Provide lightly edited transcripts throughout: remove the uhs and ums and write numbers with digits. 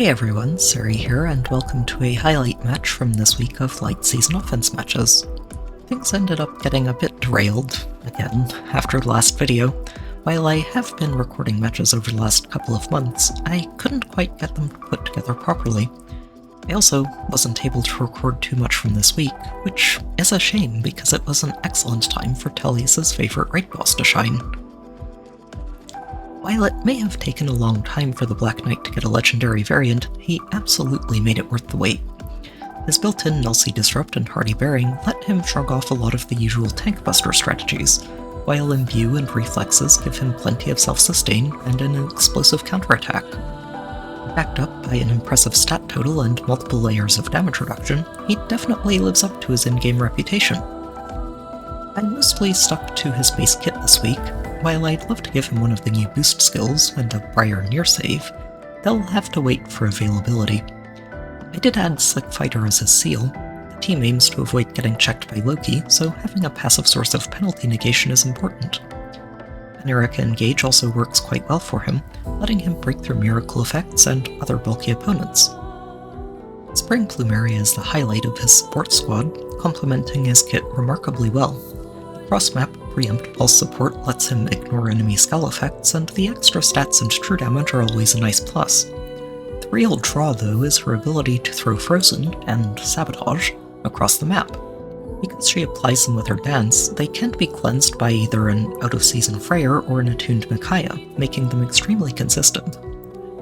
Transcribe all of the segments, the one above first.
Hey everyone, Suri here, and welcome to a highlight match from this week of Light Season Offense matches. Things ended up getting a bit derailed, again, after the last video. While I have been recording matches over the last couple of months, I couldn't quite get them put together properly. I also wasn't able to record too much from this week, which is a shame because it was an excellent time for Tellius' favourite raid boss to shine. While it may have taken a long time for the Black Knight to get a legendary variant, he absolutely made it worth the wait. His built-in Nullsea Disrupt and Hardy Bearing let him shrug off a lot of the usual tank buster strategies, while Imbue and Reflexes give him plenty of self-sustain and an explosive counterattack. Backed up by an impressive stat total and multiple layers of damage reduction, he definitely lives up to his in-game reputation. I mostly stuck to his base kit this week. While I'd love to give him one of the new boost skills and a Briar near save, they'll have to wait for availability. I did add Slick Fighter as his seal. The team aims to avoid getting checked by Loki, so having a passive source of penalty negation is important. Panerica Engage also works quite well for him, letting him break through miracle effects and other bulky opponents. Spring Plumeria is the highlight of his support squad, complementing his kit remarkably well. Cross-map Preempt Pulse support lets him ignore enemy skull effects, and the extra stats and true damage are always a nice plus. The real draw, though, is her ability to throw Frozen and Sabotage across the map. Because she applies them with her dance, they can't be cleansed by either an out-of-season Freyr or an attuned Micaiah, making them extremely consistent.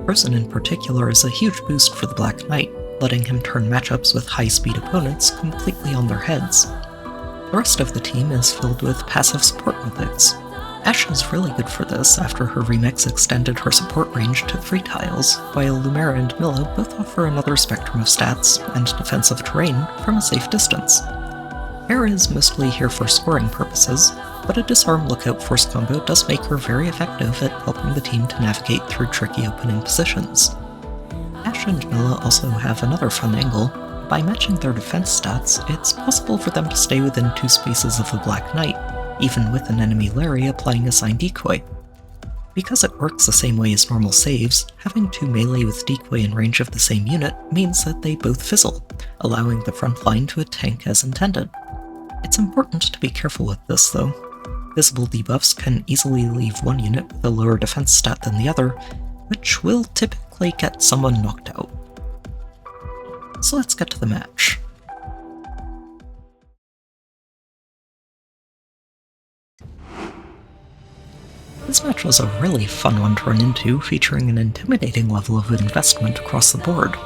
Frozen in particular is a huge boost for the Black Knight, letting him turn matchups with high-speed opponents completely on their heads. The rest of the team is filled with passive support mythics. Ashe is really good for this after her remix extended her support range to 3 tiles, while Lumera and Milla both offer another spectrum of stats and defensive terrain from a safe distance. Air is mostly here for scoring purposes, but a Disarm Lookout Force combo does make her very effective at helping the team to navigate through tricky opening positions. Ashe and Milla also have another fun angle. By matching their defense stats, it's possible for them to stay within 2 spaces of the Black Knight, even with an enemy Larry applying a Sign Decoy. Because it works the same way as normal saves, having 2 melee with Decoy in range of the same unit means that they both fizzle, allowing the front line to tank as intended. It's important to be careful with this though. Visible debuffs can easily leave one unit with a lower defense stat than the other, which will typically get someone knocked out. So let's get to the match. This match was a really fun one to run into, featuring an intimidating level of investment across the board.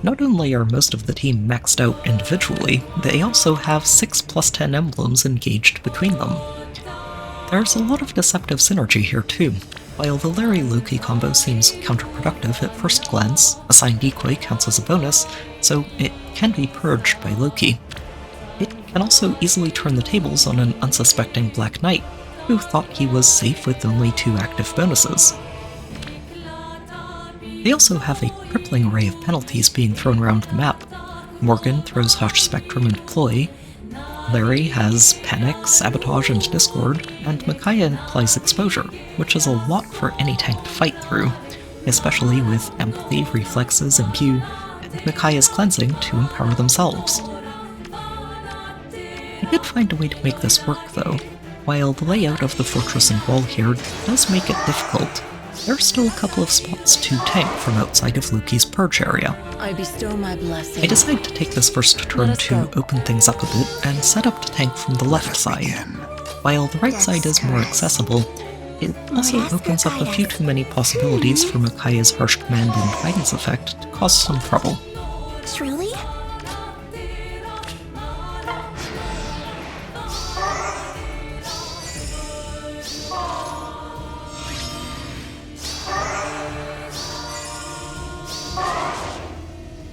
Not only are most of the team maxed out individually, they also have 6 + 10 emblems engaged between them. There's a lot of deceptive synergy here too. While the Larry-Loki combo seems counterproductive at first glance, a Sign Decoy counts as a bonus, so it can be purged by Loki. It can also easily turn the tables on an unsuspecting Black Knight, who thought he was safe with only 2 active bonuses. They also have a crippling array of penalties being thrown around the map. Morgan throws Hush Spectrum and Deploy, Larry has Panic, Sabotage, and Discord, and Micaiah applies Exposure, which is a lot for any tank to fight through, especially with Empathy, Reflexes, Imbue, and Micaiah's Cleansing to empower themselves. I did find a way to make this work though. While the layout of the fortress and wall here does make it difficult, there are still a couple of spots to tank from outside of Loki's purge area. I bestow my blessing. I decide to take this first turn to open things up a bit and set up to tank from the left side. While the right side is more accessible, it also opens up a few too many possibilities for Micaiah's harsh command and guidance effect to cause some trouble. Truly?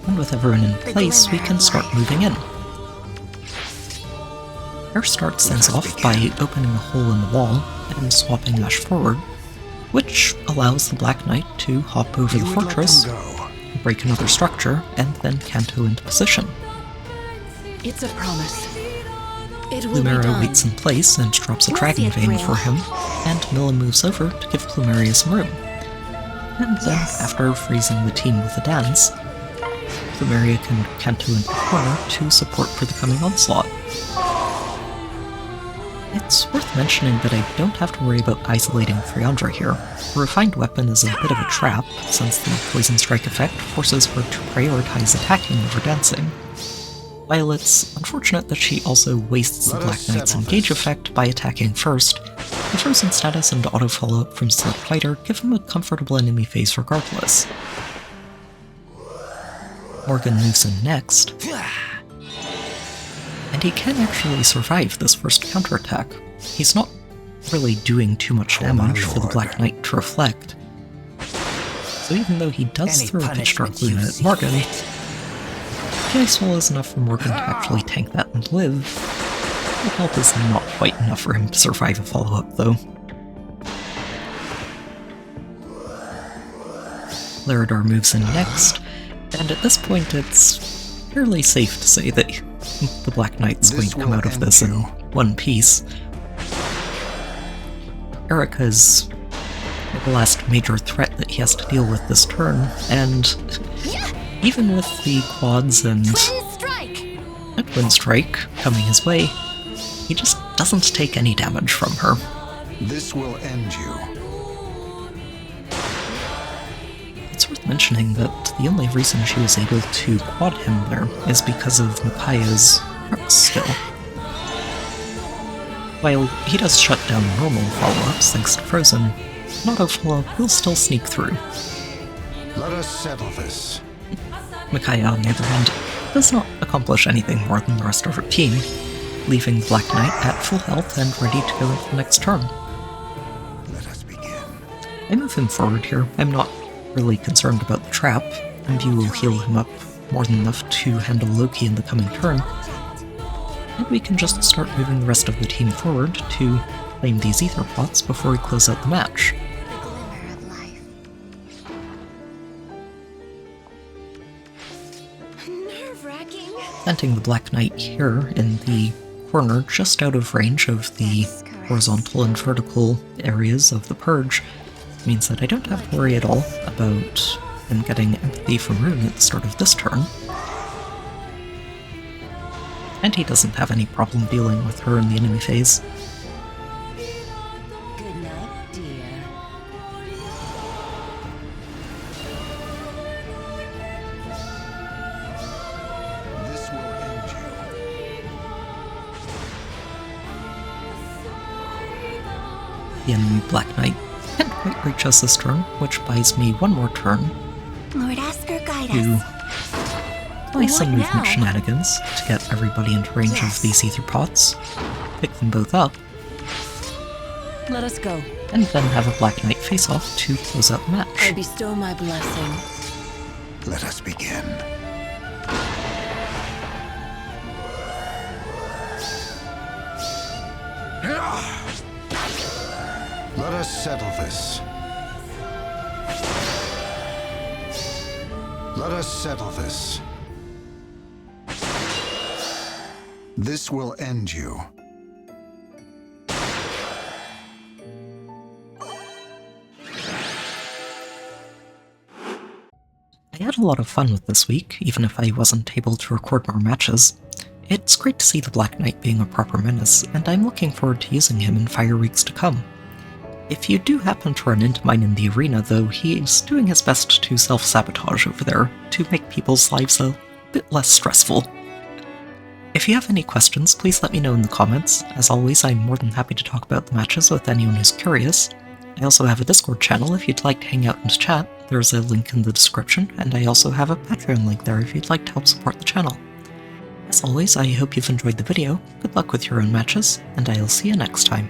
And with everyone in place, we can start moving in. Air starts things off by opening a hole in the wall and swapping Ashe forward, which allows the Black Knight to hop over the fortress, break another structure, and then canto into position. It's a promise. It will be Lumera done. waits in place and drops a We'll Dragon see it Vein through. for him, and Milla moves over to give Plumeria some room. And then, after freezing the team with a dance, Plumeria can Kanto into the corner to support for the coming onslaught. It's worth mentioning that I don't have to worry about isolating Freandra here. A refined weapon is a bit of a trap, since the Poison Strike effect forces her to prioritize attacking over dancing. While it's unfortunate that she also wastes the Black Knight's engage effect by attacking first, the frozen status and auto follow-up from Slip Fighter give him a comfortable enemy phase regardless. Morgan moves in next, and he can actually survive this first counterattack. He's not really doing too much damage for the Black Knight to reflect, so even though he does throw a Pitch Dark Luna at Morgan, the Ice Wall is enough for Morgan to actually tank that and live. The health is not quite enough for him to survive a follow-up, though. Laradar moves in next, and at this point it's fairly safe to say that the Black Knight's going to come out of this in one piece. Erica's the last major threat that he has to deal with this turn, and even with the quads and Twin Strike coming his way, he just doesn't take any damage from her. This will end you. It's worth mentioning that the only reason she was able to quad him there is because of Makaya's Crux skill. While he does shut down normal follow-ups thanks to Frozen, an auto follow-up will still sneak through. Let us settle this. Micaiah, on the other hand, does not accomplish anything more than the rest of her team, leaving the Black Knight at full health and ready to go into the next turn. Let us begin. I move him forward here. I'm not really concerned about the trap. Envy will heal him up more than enough to handle Loki in the coming turn, and we can just start moving the rest of the team forward to claim these Aether pots before we close out the match. Planting the Black Knight here in the corner just out of range of the horizontal and vertical areas of the Purge means that I don't have to worry at all about him getting empathy from Rune at the start of this turn. And he doesn't have any problem dealing with her in the enemy phase. Good night, dear. This will end you. The enemy Black Knight can't quite reach us this turn, which buys me one more turn Lord Asker, guide to us. play some What movement now? shenanigans to get everybody into range of these Aether pots, pick them both up, Let us go. and then have a Black Knight face-off to close out the I match. bestow my blessing. Let us begin. Let us settle this. Let us settle this. This will end you. I had a lot of fun with this week, even if I wasn't able to record more matches. It's great to see the Black Knight being a proper menace, and I'm looking forward to using him in Fire weeks to come. If you do happen to run into mine in the arena, though, he's doing his best to self-sabotage over there, to make people's lives a bit less stressful. If you have any questions, please let me know in the comments. As always, I'm more than happy to talk about the matches with anyone who's curious. I also have a Discord channel if you'd like to hang out and chat. There's a link in the description, and I also have a Patreon link there if you'd like to help support the channel. As always, I hope you've enjoyed the video, good luck with your own matches, and I'll see you next time.